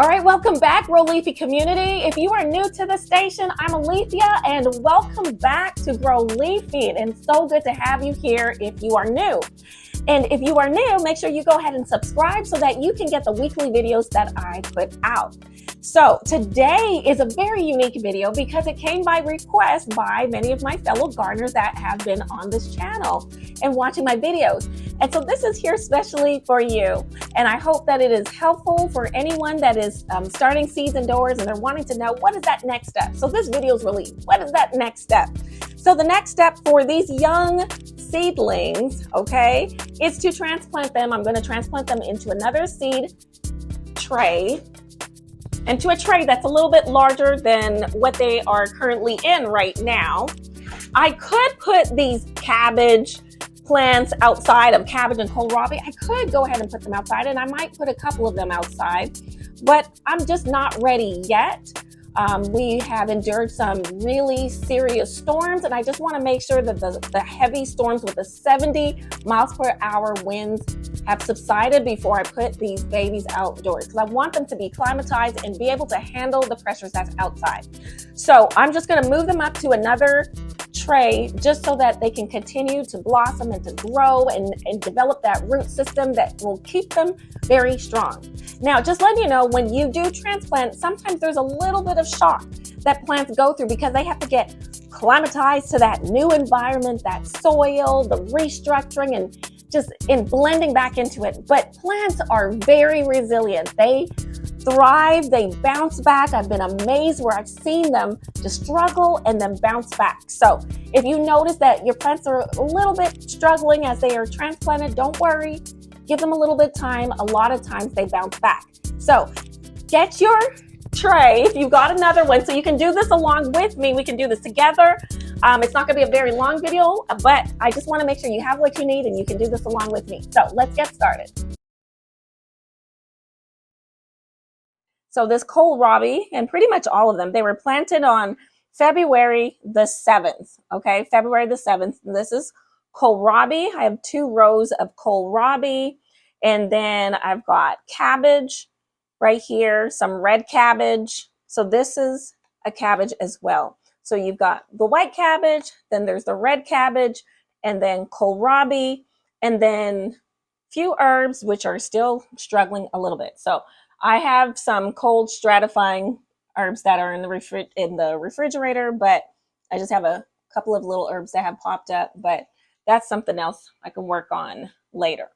All right, welcome back, Grow Leafy community. If you are new to the station, I'm Alethea, and welcome back to Grow Leafy. And so good to have you here if you are new. And if you are new, make sure you go ahead and subscribe so that you can get the weekly videos that I put out. So today is a very unique video because it came by request by many of my fellow gardeners that have been on this channel and watching my videos. And so this is here especially for you. And I hope that it is helpful for anyone that is starting seeds indoors and they're wanting to know what is that next step. So this video is really, what is that next step? So the next step for these young seedlings, okay, is to transplant them. I'm going to transplant them into another seed tray, and to a tray that's a little bit larger than what they are currently in right now. I could put these cabbage plants outside of cabbage and kohlrabi. I could go ahead and put them outside, and I might put a couple of them outside, but I'm just not ready yet. We have endured some really serious storms, and I just want to make sure that the heavy storms with the 70 miles per hour winds have subsided before I put these babies outdoors, because I want them to be climatized and be able to handle the pressures that's outside. So I'm just going to move them up to another tray just so that they can continue to blossom and to grow and develop that root system that will keep them very strong. Now, just letting you know, when you do transplant, sometimes there's a little bit of shock that plants go through because they have to get climatized to that new environment, that soil, the restructuring, and just in blending back into it. But plants are very resilient. They thrive, they bounce back. I've been amazed where I've seen them just struggle and then bounce back. So if you notice that your plants are a little bit struggling as they are transplanted, don't worry. Give them a little bit of time. A lot of times they bounce back. So get your tray if you've got another one so you can do this along with me. We can do this together. It's not going to be a very long video, but I just want to make sure you have what you need and you can do this along with me. So let's get started. So this kohlrabi, and pretty much all of them, they were planted on February the 7th. Okay, February the 7th. This is kohlrabi. I have 2 rows of kohlrabi, and then I've got cabbage right here, some red cabbage. So this is a cabbage as well. So you've got the white cabbage, then there's the red cabbage, and then kohlrabi, and then few herbs which are still struggling a little bit. So I have some cold stratifying herbs that are in the refrigerator, but I just have a couple of little herbs that have popped up, but that's something else I can work on later.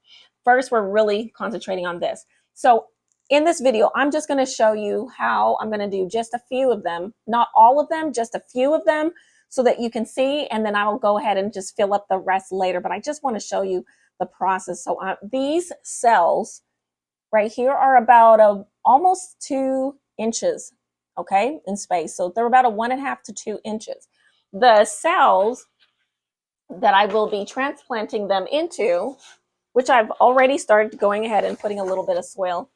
First, we're really concentrating on this. So in this video, I'm just going to show you how I'm going to do just a few of them, not all of them, just a few of them, so that you can see, and then I will go ahead and just fill up the rest later. But I just want to show you the process. So these cells right here are about almost 2 inches, okay, in space. So they're about 1.5 to 2 inches. The cells that I will be transplanting them into, which I've already started going ahead and putting a little bit of soil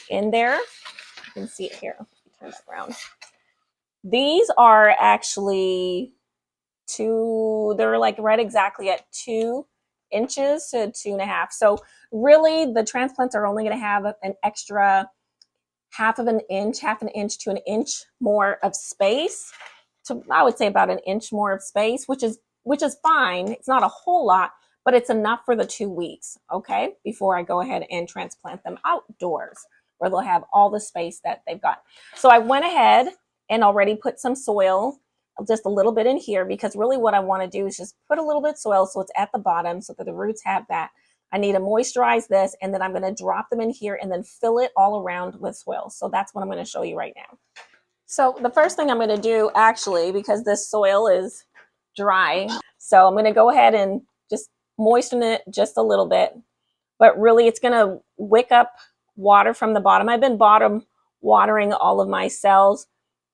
in there. You can see it here. Turn that around. These are actually they're like right exactly at 2 inches to 2.5. So really the transplants are only going to have an extra half an inch to an inch more of space. So I would say about an inch more of space, which is fine. It's not a whole lot, but it's enough for the 2 weeks, okay, before I go ahead and transplant them outdoors where they'll have all the space that they've got. So I went ahead and already put some soil, just a little bit in here, because really what I want to do is just put a little bit of soil so it's at the bottom so that the roots have that. I need to moisturize this, and then I'm going to drop them in here and then fill it all around with soil. So that's what I'm going to show you right now. So the first thing I'm going to do, actually, because this soil is dry, so I'm going to go ahead and just moisten it just a little bit, but really it's going to wick up water from the bottom. I've been bottom watering all of my cells,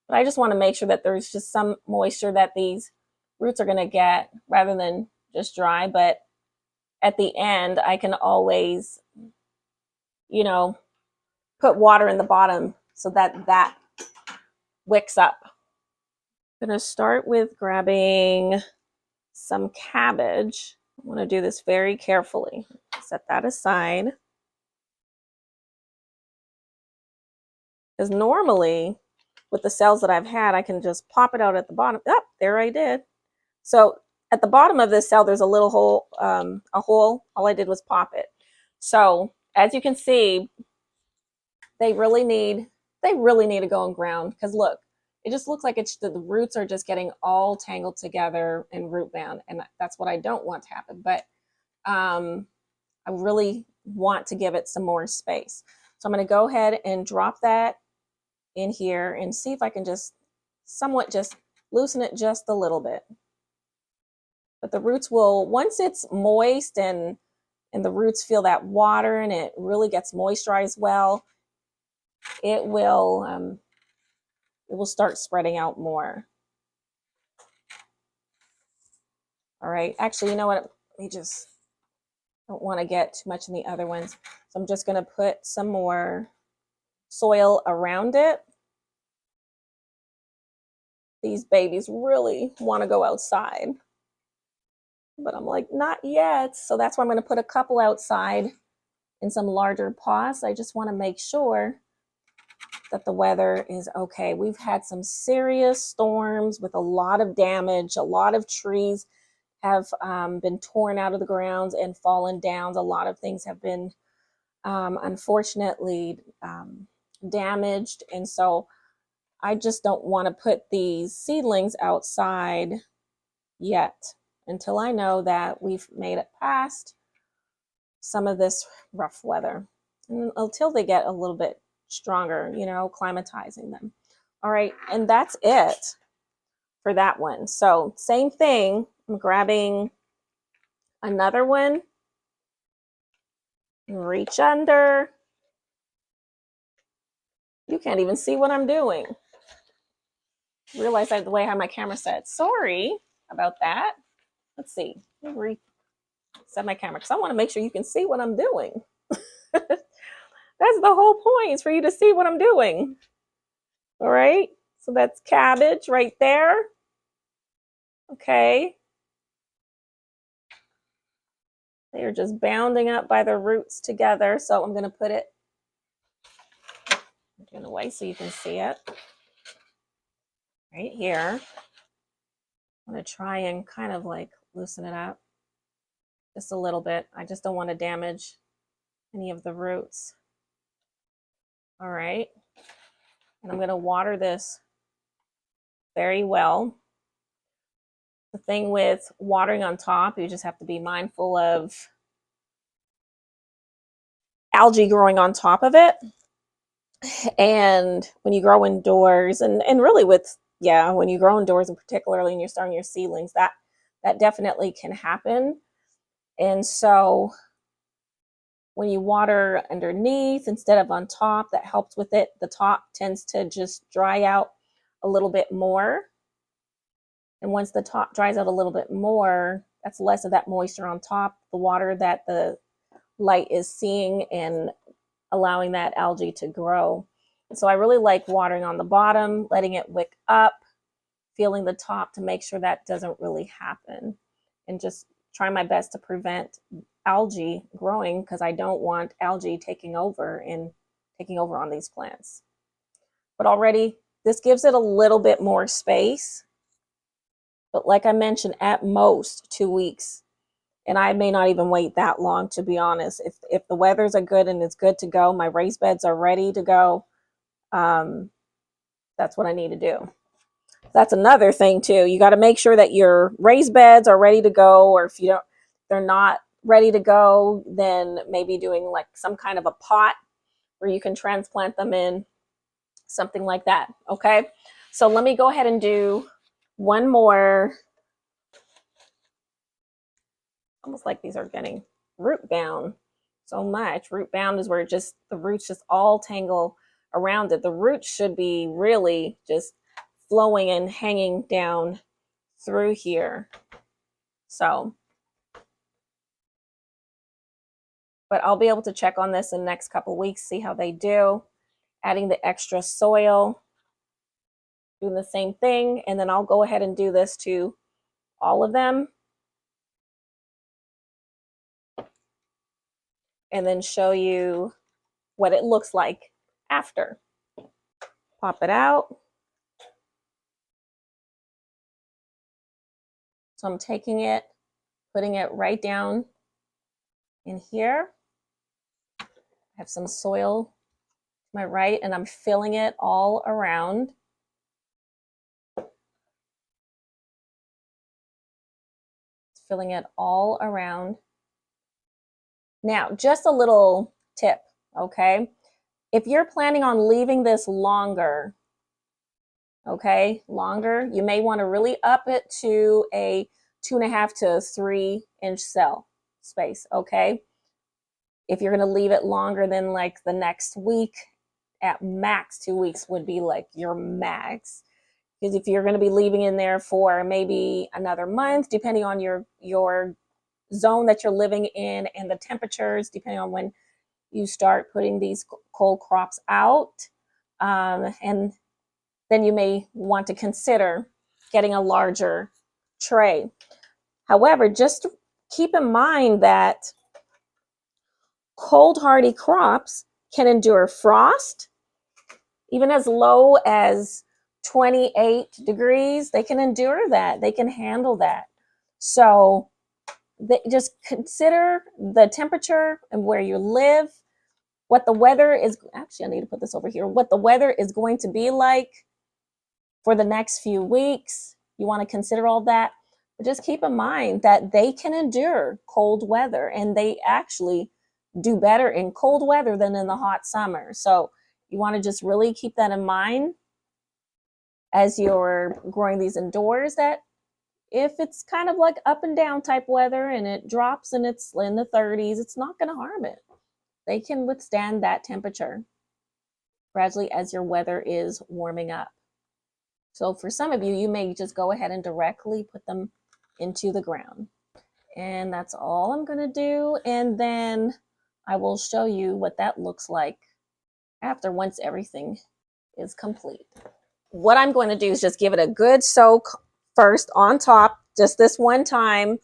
but I just want to make sure that there's just some moisture that these roots are going to get rather than just dry. But at the end, I can always, put water in the bottom so that wicks up. I'm going to start with grabbing some cabbage. I want to do this very carefully. Set that aside. Because normally with the cells that I've had, I can just pop it out at the bottom. Oh, there I did. So at the bottom of this cell, there's a little hole, a hole. All I did was pop it. So as you can see, they really need to go in ground, because look, it just looks like the roots are just getting all tangled together and root bound, and that's what I don't want to happen. But I really want to give it some more space. So I'm going to go ahead and drop that in here and see if I can just somewhat just loosen it just a little bit. But the roots will, once it's moist and the roots feel that water and it really gets moisturized well, it will start spreading out more. All right, actually, you know what? Let me just, don't want to get too much in the other ones. So I'm just going to put some more soil around it. These babies really want to go outside, but I'm like, not yet. So that's why I'm going to put a couple outside in some larger pots. I just want to make sure that the weather is okay. We've had some serious storms with a lot of damage. A lot of trees have been torn out of the grounds and fallen down. A lot of things have been unfortunately damaged. And so I just don't want to put these seedlings outside yet until I know that we've made it past some of this rough weather, and until they get a little bit stronger, you know, climatizing them. All right, and that's it for that one. So same thing, I'm grabbing another one, reach under. You can't even see what I'm doing. Realize that the way I have my camera set. Sorry about that. Let's see. Let me reset my camera because I want to make sure you can see what I'm doing. That's the whole point, is for you to see what I'm doing. All right. So that's cabbage right there. Okay. They are just bounding up by the roots together. So I'm going to put it in a way so you can see it right here. I'm going to try and kind of like loosen it up just a little bit. I just don't want to damage any of the roots. All right. And I'm going to water this very well. The thing with watering on top, you just have to be mindful of algae growing on top of it. And when you grow indoors, and really with, yeah, when you grow indoors, and particularly when you're starting your seedlings, that definitely can happen. And so when you water underneath instead of on top, that helps with it. The top tends to just dry out a little bit more. And once the top dries out a little bit more, that's less of that moisture on top, the water that the light is seeing and allowing that algae to grow. So I really like watering on the bottom, letting it wick up, feeling the top to make sure that doesn't really happen, and just try my best to prevent algae growing, because I don't want algae taking over on these plants. But already this gives it a little bit more space. But like I mentioned, at most 2 weeks. And I may not even wait that long, to be honest. If the weathers are good and it's good to go, my raised beds are ready to go, that's what I need to do. That's another thing too. You got to make sure that your raised beds are ready to go, or if they're not ready to go, then maybe doing like some kind of a pot where you can transplant them in, something like that. Okay. So let me go ahead and do one more. Almost like these are getting root bound so much. Root bound is where just the roots just all tangle around it. The roots should be really just flowing and hanging down through here. So, but I'll be able to check on this in the next couple weeks, see how they do. Adding the extra soil, doing the same thing, and then I'll go ahead and do this to all of them, and then show you what it looks like after. pop it out. So I'm taking it, putting it right down in here. I have some soil to my right, and I'm filling it all around. Filling it all around. Now, just a little tip, okay? If you're planning on leaving this longer, okay, longer, you may want to really up it to a 2.5 to 3 inch cell space, okay? If you're going to leave it longer than like the next week, at max 2 weeks would be like your max. Because if you're going to be leaving in there for maybe another month, depending on your zone that you're living in and the temperatures, depending on when you start putting these cold crops out, and then you may want to consider getting a larger tray. However, just keep in mind that cold hardy crops can endure frost, even as low as 28 degrees. They can endure that. They can handle that. So just consider the temperature and where you live, what the weather is. Actually, I need to put this over here. What the weather is going to be like for the next few weeks. You want to consider all that. But just keep in mind that they can endure cold weather, and they actually do better in cold weather than in the hot summer. So you want to just really keep that in mind as you're growing these indoors, that if it's kind of like up and down type weather and it drops and it's in the 30s, it's not going to harm it. They can withstand that temperature gradually as your weather is warming up. So for some of you, you may just go ahead and directly put them into the ground. And that's all I'm going to do. And then I will show you what that looks like after, once everything is complete. What I'm going to do is just give it a good soak first on top, just this one time.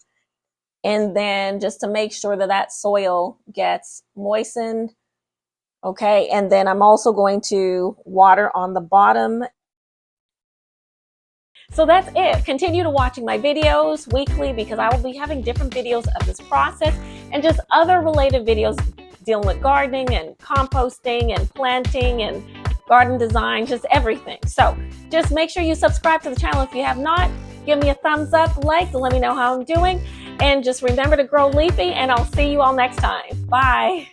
And then just to make sure that that soil gets moistened. Okay. And then I'm also going to water on the bottom. So that's it. Continue to watching my videos weekly, because I will be having different videos of this process and just other related videos dealing with gardening and composting and planting and garden design, just everything. So just make sure you subscribe to the channel if you have not. Give me a thumbs up, like, to let me know how I'm doing. And just remember to grow leafy, and I'll see you all next time. Bye.